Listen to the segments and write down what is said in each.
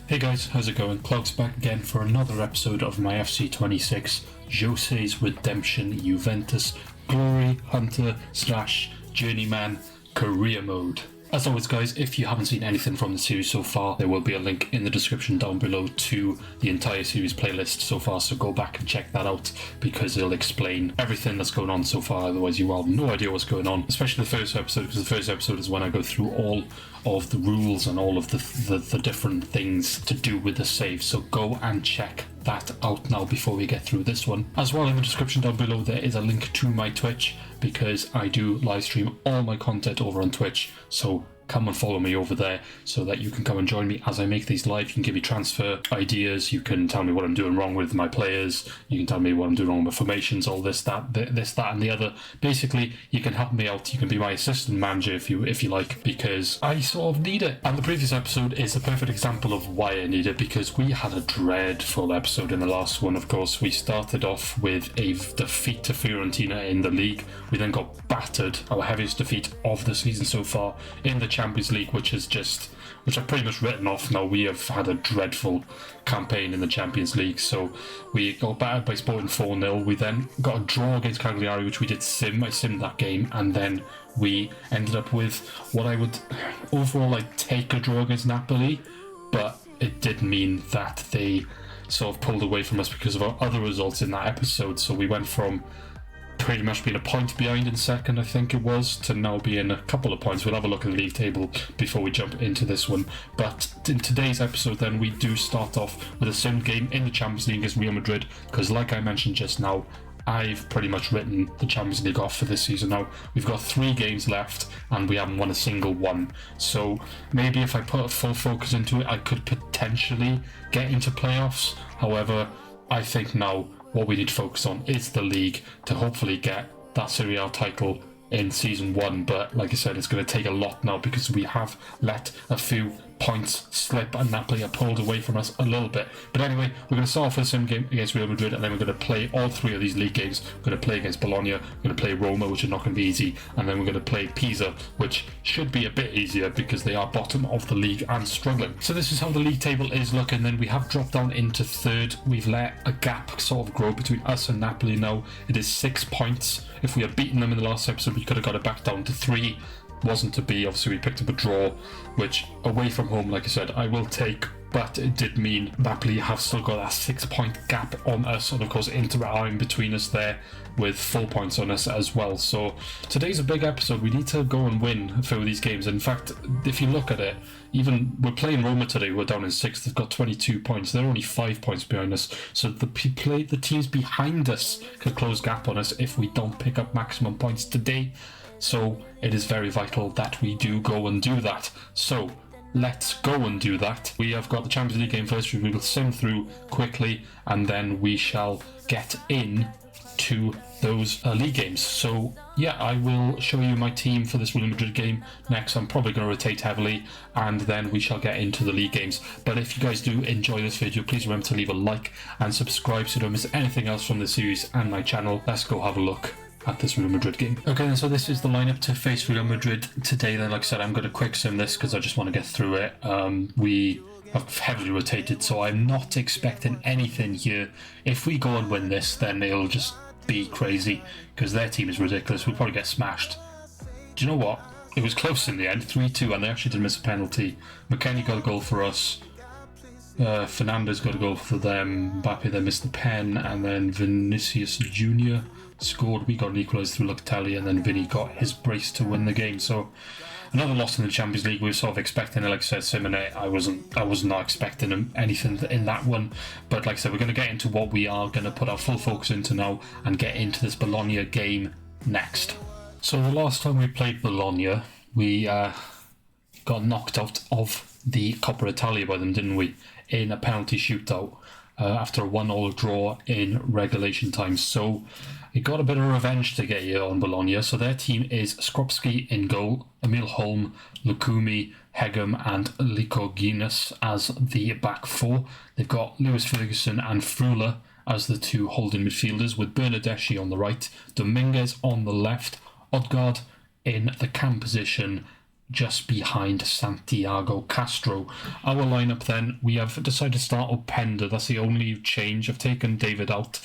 Hey guys, how's it going? Clogs back again for another episode of my FC26 Jose's Redemption Juventus Glory Hunter / Journeyman Career Mode. As always guys, if you haven't seen anything from the series so far, there will be a link in the description down below to the entire series playlist so far, so go back and check that out because it'll explain everything that's going on so far, otherwise you will have no idea what's going on, especially the first episode, because the first episode is when I go through all of the rules and all of the different things to do with the save, so go and check that out now before we get through this one. As well, in the description down below there is a link to my Twitch, because I do live stream all my content over on Twitch, so come and follow me over there so that you can come and join me as I make these live. You can give me transfer ideas, you can tell me what I'm doing wrong with my players, you can tell me what I'm doing wrong with formations, all this, that and the other. Basically, you can help me out, you can be my assistant manager if you like, because I sort of need it. And the previous episode is a perfect example of why I need it, because we had a dreadful episode in the last one. Of course, we started off with a defeat to Fiorentina in the league. We then got battered, our heaviest defeat of the season so far, in the Champions League, which I've pretty much written off now. We have had a dreadful campaign in the Champions League, so we got battered by Sporting 4-0. We then got a draw against Cagliari, which we did sim. I simmed that game, and then we ended up with what I would overall take a draw against Napoli, but it did mean that they sort of pulled away from us because of our other results in that episode. So we went from pretty much being a point behind in second, I think it was, to now being a couple of points. We'll have a look at the league table before we jump into this one. But in today's episode then, we do start off with a sim game in the Champions League against Real Madrid, because like I mentioned just now, I've pretty much written the Champions League off for this season now. We've got 3 games left and we haven't won a single one. So maybe if I put a full focus into it, I could potentially get into playoffs. However, I think now what we need to focus on is the league to hopefully get that Serie A title in season 1. But like I said, it's going to take a lot now because we have let a few points slip and Napoli are pulled away from us a little bit. But anyway, we're going to start off with the sim game against Real Madrid, and then we're going to play all 3 of these league games. We're going to play against Bologna, we're going to play Roma, which is not going to be easy, and then we're going to play Pisa, which should be a bit easier because they are bottom of the league and struggling. So this is how the league table is looking. Then we have dropped down into 3rd. We've let a gap sort of grow between us and Napoli now. It is 6 points. If we had beaten them in the last episode, we could have got it back down to 3. Wasn't to be. Obviously we picked up a draw, which away from home, like I said, I will take, but it did mean Napoli have still got that 6-point gap on us, and of course Inter are in between us there with 4 points on us as well. So today's a big episode. We need to go and win a few of these games. In fact, if you look at it, even we're playing Roma today, we're down in 6th, they've got 22 points, they're only 5 points behind us, so the teams behind us could close gap on us if we don't pick up maximum points today. So it is very vital that we do go and do that. So let's go and do that. We have got the Champions League game first, we will sim through quickly, and then we shall get in to those league games. So yeah, I will show you my team for this Real Madrid game next. I'm probably going to rotate heavily, and then we shall get into the league games. But if you guys do enjoy this video, please remember to leave a like and subscribe so you don't miss anything else from the series and my channel. Let's go have a look at this Real Madrid game. Okay, so this is the lineup to face Real Madrid today. Then, like I said, I'm going to quick sim this because I just want to get through it. We have heavily rotated, so I'm not expecting anything here. If we go and win this, then it'll just be crazy because their team is ridiculous. We'll probably get smashed. Do you know what? It was close in the end, 3-2, and they actually did miss a penalty. McKennie got a goal for us. Fernandez got a goal for them. Mbappe then missed the pen, and then Vinicius Jr. scored. We got an equaliser through Locatelli, and then Vinny got his brace to win the game. So another loss in the Champions League. We were sort of expecting it, like I said, Simone. I was not expecting anything in that one. But like I said, we're going to get into what we are going to put our full focus into now and get into this Bologna game next. So the last time we played Bologna, we got knocked out of the Coppa Italia by them, didn't we? In a penalty shootout after a 1-1 draw in regulation time. So it got a bit of revenge to get here on Bologna. So their team is Skropski in goal, Emil Holm, Lukumi, Hegem and Likoginas as the back 4. They've got Lewis Ferguson and Frula as the 2 holding midfielders, with Bernardeschi on the right, Dominguez on the left, Odgaard in the cam position, just behind Santiago Castro. Our lineup then, we have decided to start Openda. That's the only change. I've taken David out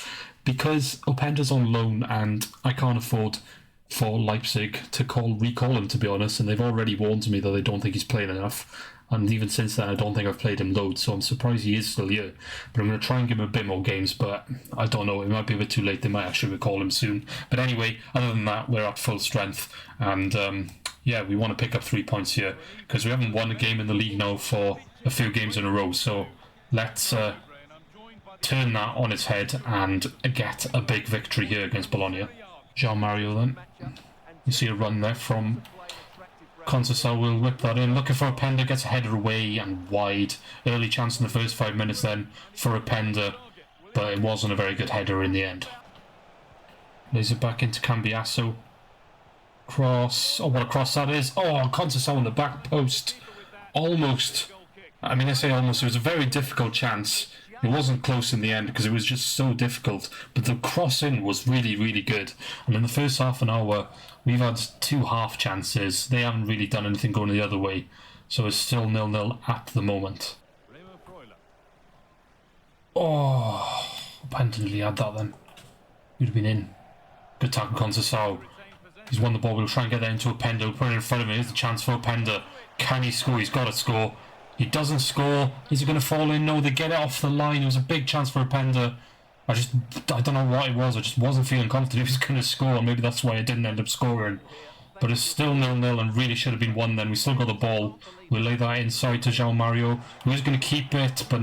because Openda's on loan and I can't afford for Leipzig to recall him, to be honest, and they've already warned me that they don't think he's playing enough. And even since then, I don't think I've played him loads, so I'm surprised he is still here. But I'm going to try and give him a bit more games, but I don't know. It might be a bit too late. They might actually recall him soon. But anyway, other than that, we're at full strength. And yeah, we want to pick up 3 points here because we haven't won a game in the league now for a few games in a row. So let's turn that on its head and get a big victory here against Bologna. João Mario then. You see a run there from Conceição. Will whip that in. Looking for Openda, gets a header away and wide. Early chance in the first 5 minutes then for Openda, but it wasn't a very good header in the end. Lays it back into Cambiasso. Cross. Oh, what a cross that is. Oh, Conceição on the back post. Almost. I mean, I say almost. It was a very difficult chance. It wasn't close in the end because it was just so difficult. But the cross-in was really, really good. And in the first half an hour, we've had 2 half chances. They haven't really done anything going the other way. So it's still 0-0 at the moment. Oh, abandonedly had that then. He'd have been in. Good tackle, Conceição. He's won the ball. We'll try and get that into Openda. We'll put it in front of him. Here's the chance for Openda. Can he score? He's got to score. He doesn't score. Is he going to fall in? No, they get it off the line. It was a big chance for Openda. I don't know what it was. I just wasn't feeling confident he was going to score. Maybe that's why I didn't end up scoring. But it's still 0-0 and really should have been 1 then. We still got the ball. We'll lay that inside to João Mario, who is going to keep it, but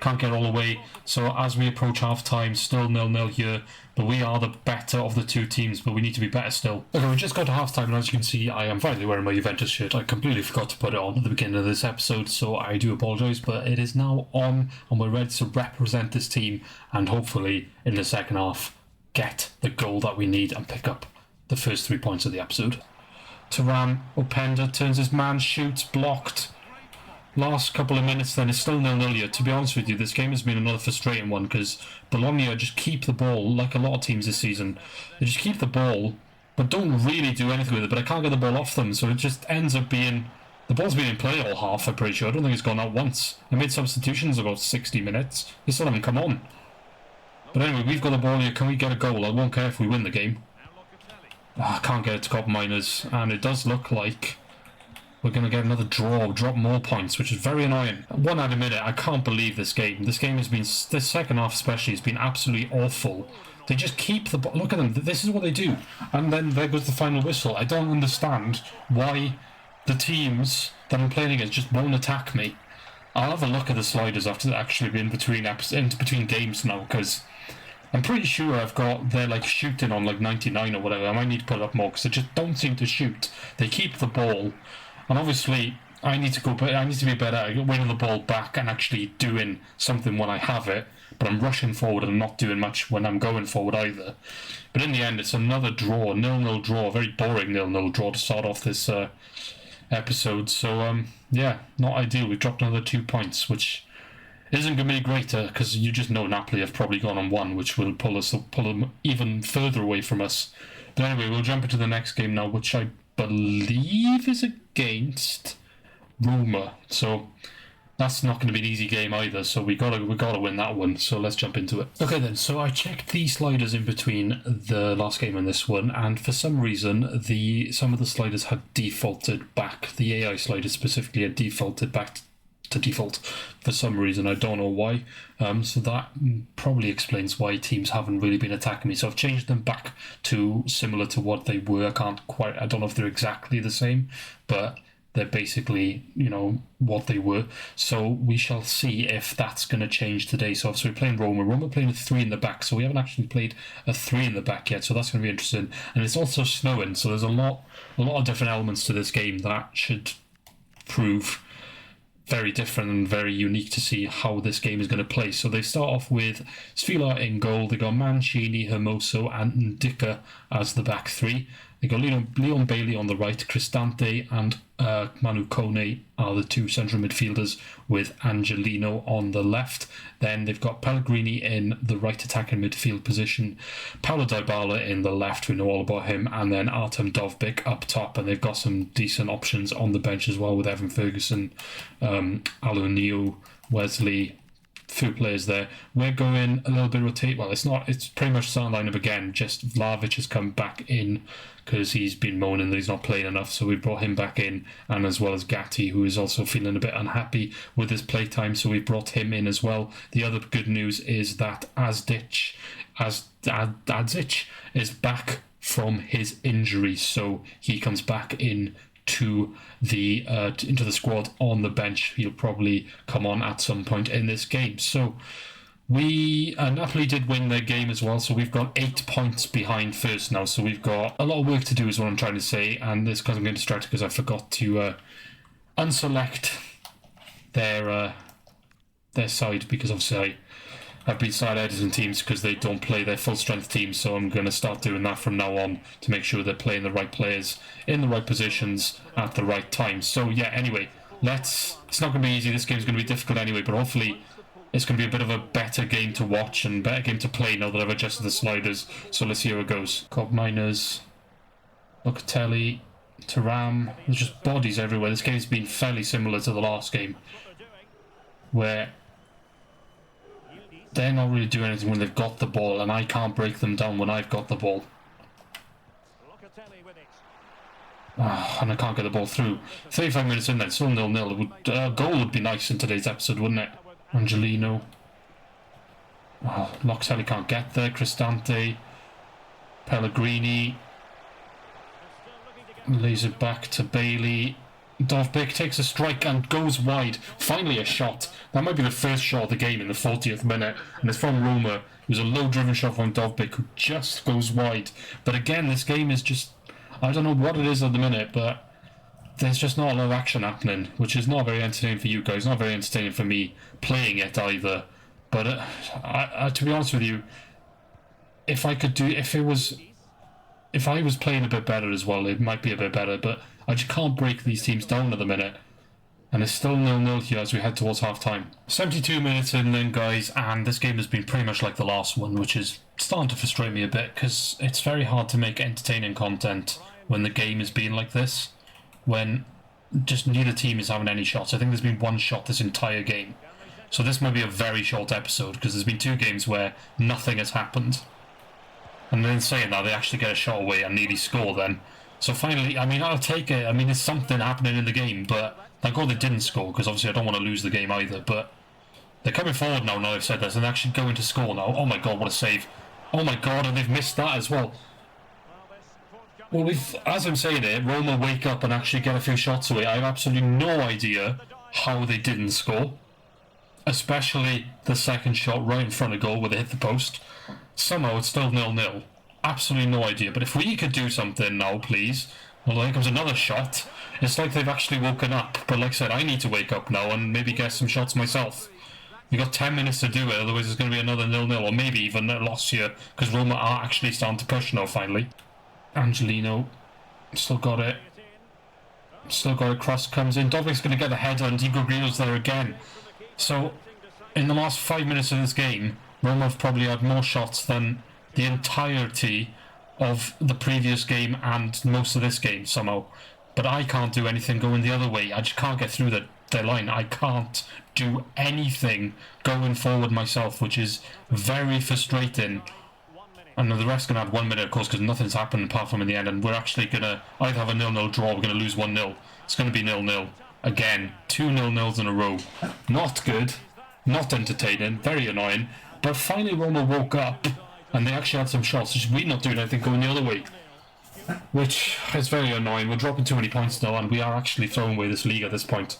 can't get all the way. So as we approach half-time, still 0-0 here. But we are the better of the 2 teams, but we need to be better still. Okay, we just got to half-time, and as you can see, I am finally wearing my Juventus shirt. I completely forgot to put it on at the beginning of this episode, so I do apologise, but it is now on, and we're ready to represent this team, and hopefully, in the second half, get the goal that we need and pick up the first 3 points of the episode. Turan, Openda turns his man, shoots, blocked. Last couple of minutes then, it's still 0-0 here. To be honest with you, this game has been another frustrating one because Bologna just keep the ball, like a lot of teams this season. They just keep the ball, but don't really do anything with it. But I can't get the ball off them, so it just ends up being... The ball's been in play all half, I'm pretty sure. I don't think it's gone out once. I made substitutions about 60 minutes. They still haven't come on. But anyway, we've got the ball here. Can we get a goal? I won't care if we win the game. I can't get it to Cop Miners, and it does look like we're going to get another draw, drop more points, which is very annoying. One at a minute, I can't believe this game. This game has been, this second half especially, has been absolutely awful. They just keep the ball. Look at them, this is what they do. And then there goes the final whistle. I don't understand why the teams that I'm playing against just won't attack me. I'll have a look at the sliders after actually being in between games now, because I'm pretty sure they're like shooting on like 99 or whatever. I might need to put up more because they just don't seem to shoot. They keep the ball, and obviously I need to be better at winning the ball back and actually doing something when I have it. But I'm rushing forward and not doing much when I'm going forward either. But in the end, it's another draw, 0-0 draw, a very boring 0-0 draw to start off this episode. So yeah, not ideal. We've dropped another 2 points, which isn't going to be greater because you just know Napoli have probably gone on 1, which will pull them even further away from us. But anyway, we'll jump into the next game now, which I believe is against Roma. So that's not going to be an easy game either. So we gotta win that one. So let's jump into it. Okay then. So I checked the sliders in between the last game and this one, and for some reason some of the sliders had defaulted back. The AI sliders specifically had defaulted back to default for some reason. I don't know why. So that probably explains why teams haven't really been attacking me. So I've changed them back to similar to what they were. I don't know if they're exactly the same, but they're basically, what they were. So we shall see if that's going to change today. So we're playing Roma. Roma playing a 3 in the back. So we haven't actually played a 3 in the back yet. So that's going to be interesting. And it's also snowing. So there's a lot of different elements to this game that should prove very different and very unique to see how this game is going to play. So they start off with Sfila in goal. They got Mancini, Hermoso and Ndicka as the back 3. They got Leon Bailey on the right, Cristante and Manu Kone are the two central midfielders with Angelino on the left. Then they've got Pellegrini in the right attacking midfield position, Paulo Dybala in the left, we know all about him, and then Artem Dovbyk up top, and they've got some decent options on the bench as well with Evan Ferguson, Alonio, Wesley, few players there. We're going a little bit rotate. Well, it's pretty much starting lineup again. Just Vlahovic has come back in because he's been moaning that he's not playing enough, so we brought him back in, and as well as Gatti, who is also feeling a bit unhappy with his playtime, so we brought him in as well. The other good news is that Adzic is back from his injury, so he comes back in to the into the squad on the bench. He'll probably come on at some point in this game. So we Napoli did win their game as well, so we've got 8 points behind first now, so we've got a lot of work to do is what I'm trying to say, and this because I'm getting distracted because I forgot to unselect their side, because obviously I've been side editing teams because they don't play their full strength teams, so I'm going to start doing that from now on to make sure they're playing the right players in the right positions at the right time. So yeah, anyway, it's not going to be easy. This game's going to be difficult anyway, but hopefully it's going to be a bit of a better game to watch and better game to play now that I've adjusted the sliders. So let's see how it goes. Cobb Miners, Locatelli, Thuram. There's just bodies everywhere. This game's been fairly similar to the last game, where they're not really doing anything when they've got the ball, and I can't break them down when I've got the ball. And I can't get the ball through. 35 minutes in, then still 0-0. A goal would be nice in today's episode, wouldn't it? Angelino. Locatelli can't get there. Cristante. Pellegrini. Lays it back to Bailey. Dovbyk takes a strike and goes wide. Finally a shot. That might be the first shot of the game in the 40th minute, and it's from Roma. It was a low-driven shot from Dovbyk, who just goes wide. But again, this game is just, I don't know what it is at the minute, but there's just not a lot of action happening, which is not very entertaining for you guys, not very entertaining for me playing it either. But to be honest with you, if I was playing a bit better as well, it might be a bit better, but I just can't break these teams down at the minute. And it's still 0-0 here as we head towards half-time. 72 minutes in then, guys, and this game has been pretty much like the last one, which is starting to frustrate me a bit, because it's very hard to make entertaining content when the game is being like this, when just neither team is having any shots. I think there's been one shot this entire game. So this might be a very short episode, because there's been 2 games where nothing has happened. And then saying that, they actually get a shot away and nearly score then. So finally, I mean, I'll take it. I mean, there's something happening in the game, but thank God they didn't score, because obviously I don't want to lose the game either. But they're coming forward now I've said this, and they're actually going to score now. Oh my God, what a save. Oh my God, and they've missed that as well. Well, as I'm saying it, Roma wake up and actually get a few shots away. I have absolutely no idea how they didn't score. Especially the second shot right in front of goal where they hit the post. Somehow it's still 0-0. Absolutely no idea. But if we could do something now, please. Well, here comes another shot. It's like they've actually woken up. But like I said, I need to wake up now and maybe get some shots myself. You've got 10 minutes to do it, otherwise there's going to be another 0-0, or maybe even a loss here, because Roma are actually starting to push now, finally. Angelino. Still got it. Cross comes in. Dovbyk's going to get the header, and Di Grego's there again. So, in the last 5 minutes of this game, Roma have probably had more shots than the entirety of the previous game and most of this game somehow. But I can't do anything going the other way. I just can't get through their line. I can't do anything going forward myself, which is very frustrating. And the rest going to add 1 minute, of course, because nothing's happened apart from in the end. And we're actually going to either have a 0-0 draw, we're going to lose 1-0. It's going to be 0-0. Again, 2 0-0s in a row. Not good. Not entertaining. Very annoying. But finally Roma woke up and they actually had some shots. Just we not doing anything going the other way, which is very annoying. We're dropping too many points now, and we are actually throwing away this league at this point,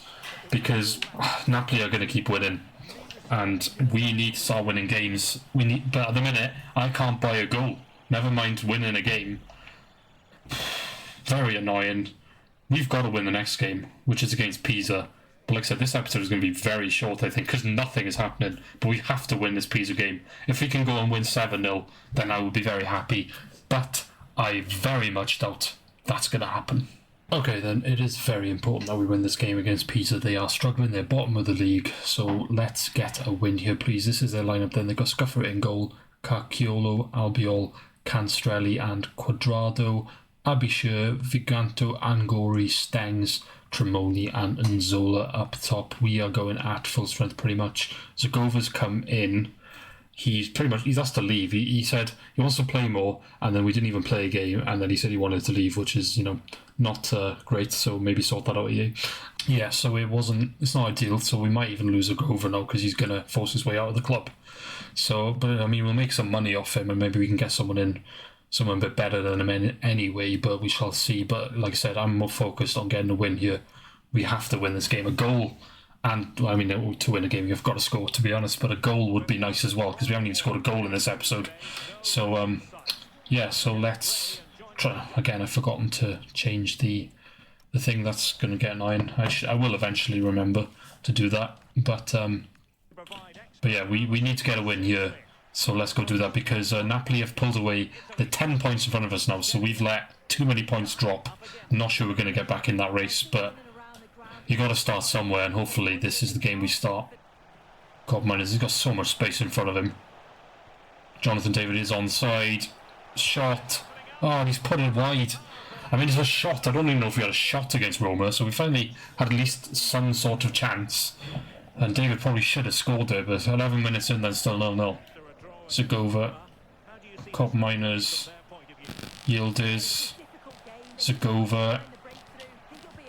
because Napoli are going to keep winning, and we need to start winning games. But at the minute, I can't buy a goal. Never mind winning a game. Very annoying. We've got to win the next game, which is against Pisa. But like I said, this episode is going to be very short, I think, because nothing is happening. But we have to win this Pisa game. If we can go and win 7-0, then I will be very happy. But I very much doubt that's going to happen. Okay, then it is very important that we win this game against Pisa. They are struggling, they're bottom of the league, so let's get a win here, please. This is their lineup then. They've got Scuffer in goal, Carciolo, Albiol, Canstrelli and Quadrado, Abishur, Viganto, Angori, Stengs, Tremoni and Nzola up top. We are going at full strength pretty much. Zagova's come in. He's asked to leave. He said he wants to play more, and then we didn't even play a game, and then he said he wanted to leave, which is, not great, so maybe sort that out, EA. Yeah, so it's not ideal, so we might even lose Zagova now, because he's going to force his way out of the club. So, but I mean, we'll make some money off him, and maybe we can get someone a bit better than him anyway, but we shall see. But like I said, I'm more focused on getting a win here. We have to win this game. A goal. And, I mean, to win a game, you've got to score, to be honest. But a goal would be nice as well, because we haven't even scored a goal in this episode. So, so let's try. Again, I've forgotten to change the thing. That's going to get annoying. I will eventually remember to do that. But yeah, we need to get a win here. So let's go do that, because Napoli have pulled away. They're 10 points in front of us now, so we've let too many points drop. I'm not sure we're going to get back in that race, but you got to start somewhere, and hopefully this is the game we start. God, he's got so much space in front of him. Jonathan David is onside. Shot. Oh, and he's put it wide. I mean, it's a shot. I don't even know if we had a shot against Roma, so we finally had at least some sort of chance. And David probably should have scored there, but 11 minutes in, then still 0-0. Zagova. Cop Miners. Yildiz. Zagova.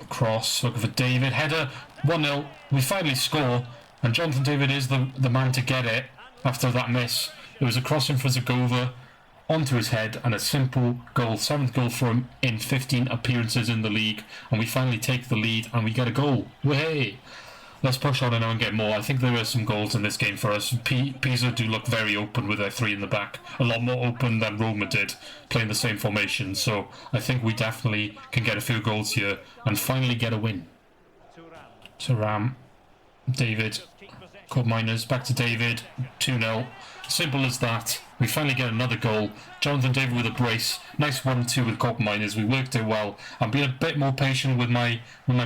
Cross, looking for David, header, 1-0, we finally score, and Jonathan David is the man to get it after that miss. It was a crossing for Zagova, onto his head, and a simple goal, 7th goal for him in 15 appearances in the league, and we finally take the lead, and we get a goal. Way! Let's push on now and get more. I think there were some goals in this game for us. Pisa do look very open with their 3 in the back. A lot more open than Roma did, playing the same formation. So I think we definitely can get a few goals here and finally get a win. Thuram, David, Court Miners, back to David, 2-0. Simple as that. We finally get another goal. Jonathan David with a brace. Nice 1-2 with Court Miners. We worked it well. I'm being a bit more patient with my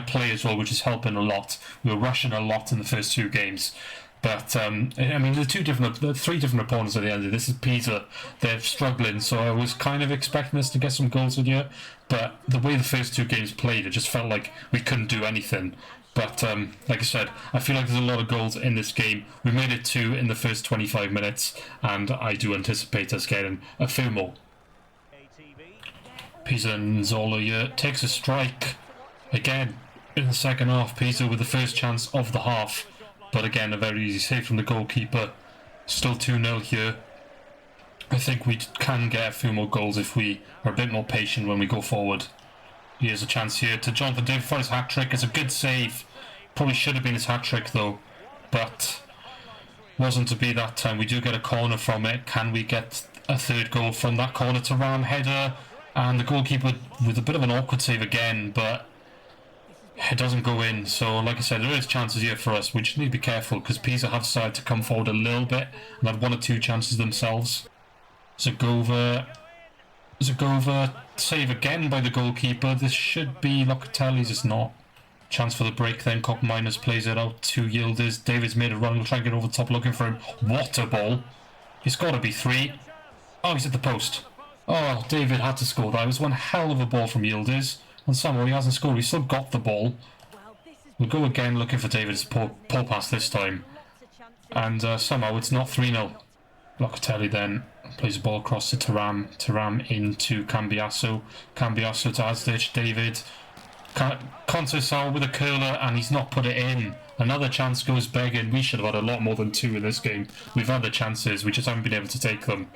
play as well, which is helping a lot. We were rushing a lot in the first 2 games. But, I mean, the 3 different opponents at the end of this is Pisa. They're struggling, so I was kind of expecting us to get some goals in here. But the way the first 2 games played, it just felt like we couldn't do anything. But, like I said, I feel like there's a lot of goals in this game. We made it 2 in the first 25 minutes, and I do anticipate us getting a few more. Pisa and Zola here takes a strike. Again, in the second half, Pisa with the first chance of the half. But again, a very easy save from the goalkeeper. Still 2-0 here. I think we can get a few more goals if we are a bit more patient when we go forward. Here's a chance here to Jonathan David for his hat-trick. It's a good save. Probably should have been his hat-trick though, but wasn't to be that time. We do get a corner from it. Can we get a 3rd goal from that corner? To Ram header, and the goalkeeper with a bit of an awkward save again, but it doesn't go in. So like I said, there is chances here for us. We just need to be careful, because Pisa have started to come forward a little bit and had 1 or 2 chances themselves. Zagova, save again by the goalkeeper. This should be Locatelli's, it's not. Chance for the break then. Cop Miners plays it out to Yildiz. David's made a run, we'll try and get over the top looking for him. What a ball. It's got to be 3. Oh, he's at the post. Oh, David had to score that. It was one hell of a ball from Yildiz. And somehow he hasn't scored. He's still got the ball. We'll go again looking for David's poor pass this time. And somehow it's not 3-0. Locatelli then plays the ball across to Thuram. Thuram into Cambiasso. Cambiasso to Azdic. David. Conceição with a curler, and he's not put it in. Another chance goes begging. We should have had a lot more than 2 in this game. We've had the chances, we just haven't been able to take them.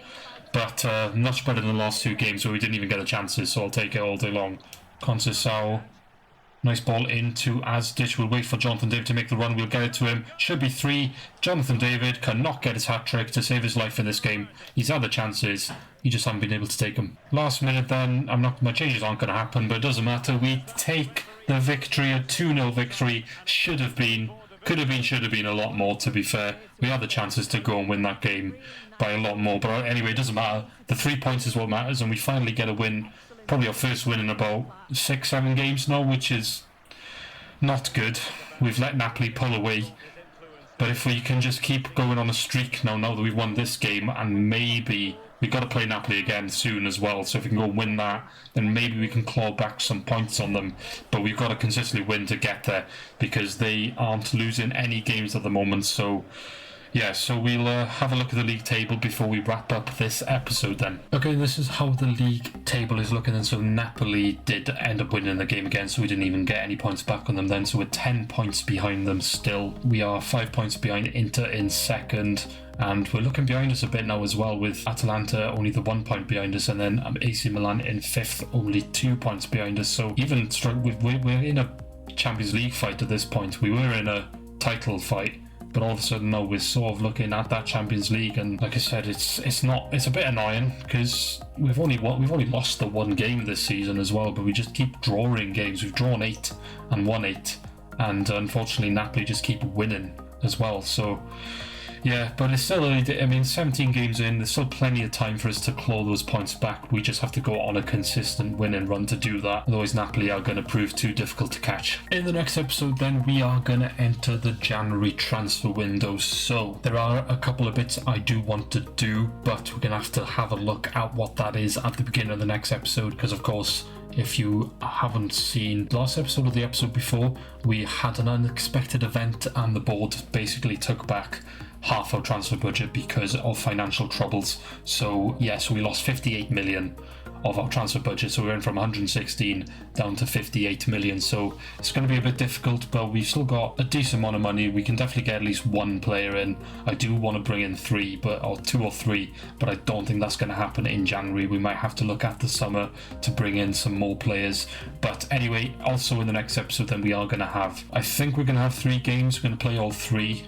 But much better than the last 2 games where we didn't even get the chances, so I'll take it all day long. Conceição. Nice ball into Azdic. We'll wait for Jonathan David to make the run. We'll get it to him. Should be 3. Jonathan David cannot get his hat-trick to save his life in this game. He's had the chances. He just haven't been able to take them. Last minute then, my changes aren't going to happen, but it doesn't matter. We take the victory. A 2-0 victory. Should have been Could have been, should have been a lot more, to be fair. We had the chances to go and win that game by a lot more. But anyway, it doesn't matter. The 3 points is what matters, and we finally get a win. Probably our first win in about 6-7 games now, which is not good. We've let Napoli pull away. But if we can just keep going on a streak now that we've won this game, and maybe we've got to play Napoli again soon as well, so if we can go win that, then maybe we can claw back some points on them. But we've got to consistently win to get there, because they aren't losing any games at the moment. So yeah, so we'll have a look at the league table before we wrap up this episode then. Okay, this is how the league table is looking, and so Napoli did end up winning the game again, so we didn't even get any points back on them then, so we're 10 points behind them still. We are 5 points behind Inter in second, and we're looking behind us a bit now as well, with Atalanta only the 1 point behind us, and then AC Milan in fifth, only 2 points behind us. So even we're in a Champions League fight at this point. We were in a title fight, but all of a sudden now we're sort of looking at that Champions League, and like I said, it's a bit annoying because we've only lost the 1 game this season as well, but we just keep drawing games. We've drawn 8 and won 8, and unfortunately Napoli just keep winning as well. So yeah, but it's still early. 17 games in, there's still plenty of time for us to claw those points back. We just have to go on a consistent winning run to do that. Otherwise, Napoli are going to prove too difficult to catch. In the next episode, then, we are going to enter the January transfer window. So there are a couple of bits I do want to do, but we're going to have a look at what that is at the beginning of the next episode, because of course, if you haven't seen the last episode or the episode before, we had an unexpected event and the board basically took back half our transfer budget because of financial troubles. So yes, we lost 58 million of our transfer budget, so we went from 116 down to 58 million. So it's going to be a bit difficult, but we've still got a decent amount of money. We can definitely get at least 1 player in. I do want to bring in 3, or 2 or 3, but I don't think that's going to happen in January. We might have to look at the summer to bring in some more players. But anyway, also in the next episode then, we are going to have, I think we're going to have 3 games. We're going to play all 3.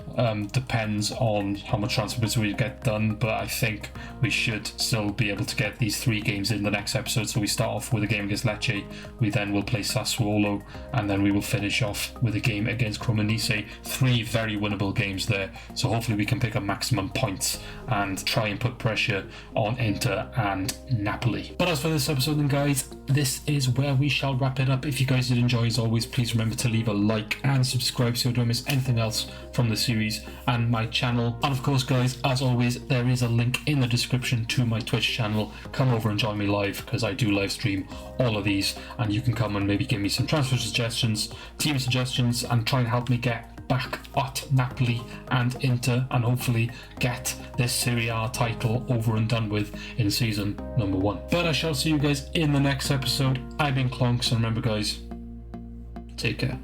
Depends on how much transfer budget we get done, but I think we should still be able to get these 3 games in the next episode. So we start off with a game against Lecce, we then will play Sassuolo, and then we will finish off with a game against Cremonese. 3 very winnable games there, so hopefully we can pick up maximum points and try and put pressure on Inter and Napoli. But as for this episode then, guys, this is where we shall wrap it up. If you guys did enjoy, as always, please remember to leave a like and subscribe so you don't miss anything else from the series and my channel. And of course, guys, as always, there is a link in the description to my Twitch channel. Come over and join me live, because I do live stream all of these, and you can come and maybe give me some transfer suggestions, team suggestions, and try and help me get back at Napoli and Inter, and hopefully get this Serie A title over and done with in season number 1. But I shall see you guys in the next episode. I've been Clonks, and remember, guys, take care.